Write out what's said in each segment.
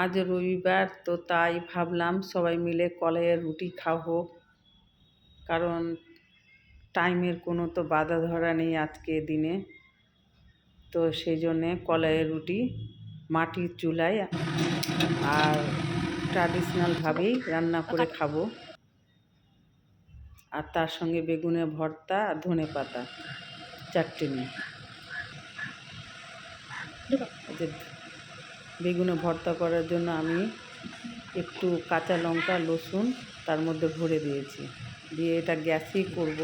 আজ রবিবার, তো তাই ভাবলাম সবাই মিলে কলাইয়ের রুটি খাবো। কারণ টাইমের কোনো তো বাধা ধরা নেই আজকে দিনে। তো সেই জন্যে কলাইয়ের রুটি মাটির চুলায় আর ট্র্যাডিশনালভাবেই রান্না করে খাবো। আর তার সঙ্গে বেগুনের ভর্তা আর ধনেপাতা চাটনি। বেগুনে ভর্তা করার জন্য আমি একটু কাঁচা লঙ্কা রসুন তার মধ্যে ভরে দিয়েছি, দিয়ে এটা গ্যাসেই করব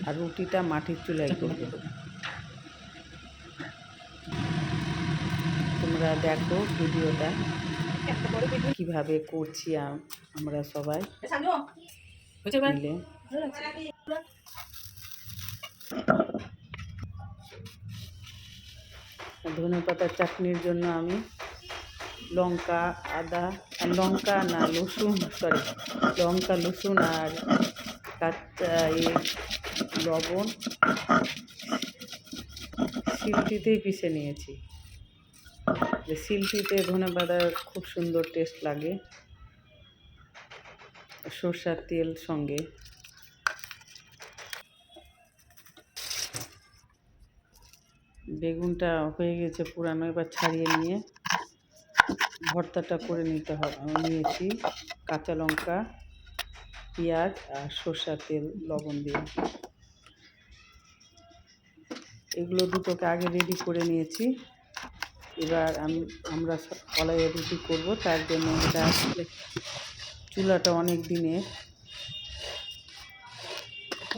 আর রুটিটা মাটির চুলায় করব। তোমরা দেখো ভিডিওটা কিভাবে করছি আমরা সবাই মিলে। ধনেপাতার চাটনির জন্য আমি লঙ্কা রসুন আর কাঁচা লবণ শিলটিতেই পিষে নিয়েছি। শিলটিতে ধনেপাতার খুব সুন্দর টেস্ট লাগে সরষের তেল সঙ্গে। বেগুনটা হয়ে গেছে পুরানো, এবার ছাড়িয়ে নিয়ে ভর্তাটা করে নিতে হবে। নিয়েছি কাঁচা লঙ্কা, পেঁয়াজ আর সরষের তেল লবণ দিয়ে। এগুলো দুটোকে আগে রেডি করে নিয়েছি। এবার আমরা কলাইয়ের রুটি করব, তার জন্য এটা চুলাটা অনেক দিনের।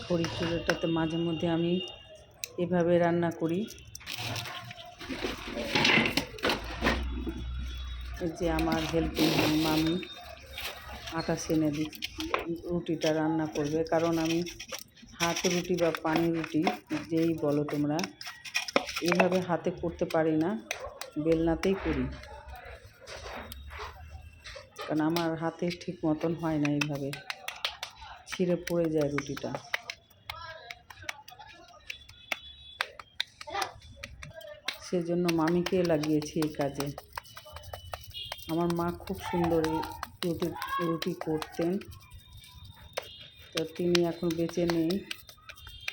খড়ির চুলাটাতে মাঝে মধ্যে আমি এভাবে রান্না করি। যে আমার হেল্পিং মামি আটা সেনে রুটিটা রান্না করবে, কারণ আমি হাত রুটি বা পানি রুটি যেই বলো তোমরা, এইভাবে হাতে করতে পারি না, বেলনাতেই করি। কারণ আমার হাতে ঠিক মতন হয় না, এইভাবে ছিঁড়ে পড়ে যায় রুটিটা। সেজন্য মামিকে লাগিয়েছি এই কাজে। আমার মা খুব সুন্দর রুটি করতেন, তো তিনি এখন বেঁচে নেই,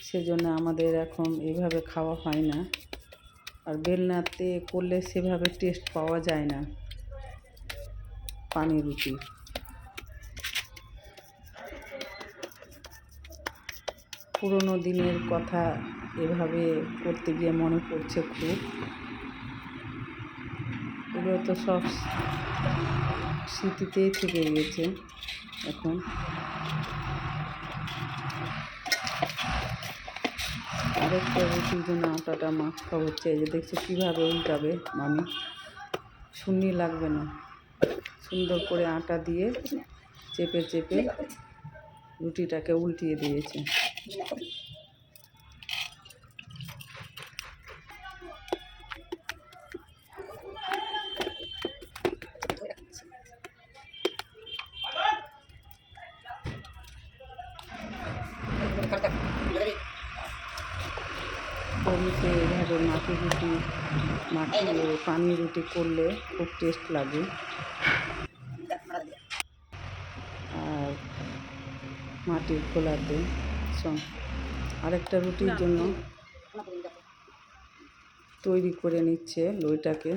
সেজন্য আমাদের এখন এভাবে খাওয়া হয় না। আর বেলনাতে করলে সেভাবে টেস্ট পাওয়া যায় না পানি রুটি। পুরোনো দিনের কথা এভাবে করতে গিয়ে মনে পড়ছে খুব। এগুলো তো সব স্মৃতিতেই থেকে গেছে এখন। আরেকটা রুটির জন্য আটাটা মাখা হচ্ছে। এই যে দেখছো কীভাবে উল্টাবে মামি, শূন্য লাগবে না, সুন্দর করে আটা দিয়ে চেপে চেপে রুটিটাকে উল্টিয়ে দিয়েছে। খড়িতে এইভাবে পানি রুটি করলে খুব টেস্ট লাগে। আর মাটির খোলাতে আরেকটা রুটির জন্য তৈরি করে নিচ্ছে লইটাকে।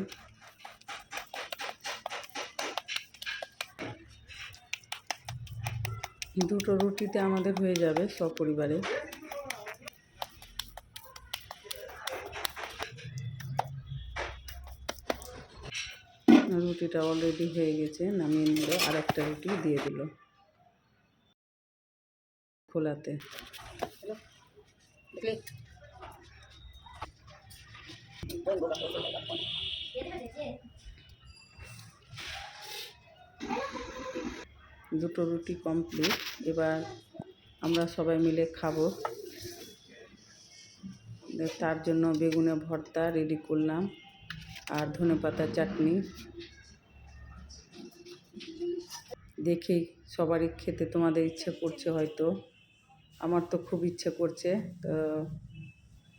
দুটো রুটিতে আমাদের হয়ে যাবে সপরিবারে। রুটিটা অলরেডি হয়ে গেছে, নামিয়ে নিল। আর একটা রুটি দিয়ে দিল খোলাতে। দুটো রুটি কমপ্লিট। এবার আমরা সবাই মিলে খাবো। তার জন্য বেগুনের ভর্তা রেডি করলাম আর ধনেপাতার চাটনি। দেখেই সবারই খেতে তোমাদের ইচ্ছে করছে হয়তো, আমার তো খুব ইচ্ছে করছে। তো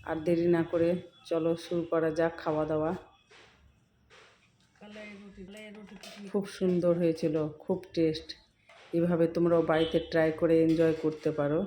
আর দেরি না করে চলো শুরু করা যাক খাওয়া দাওয়া। খুব সুন্দর হয়েছিল, খুব টেস্ট। এভাবে তোমরাও বাড়িতে ট্রাই করে এনজয় করতে পারো।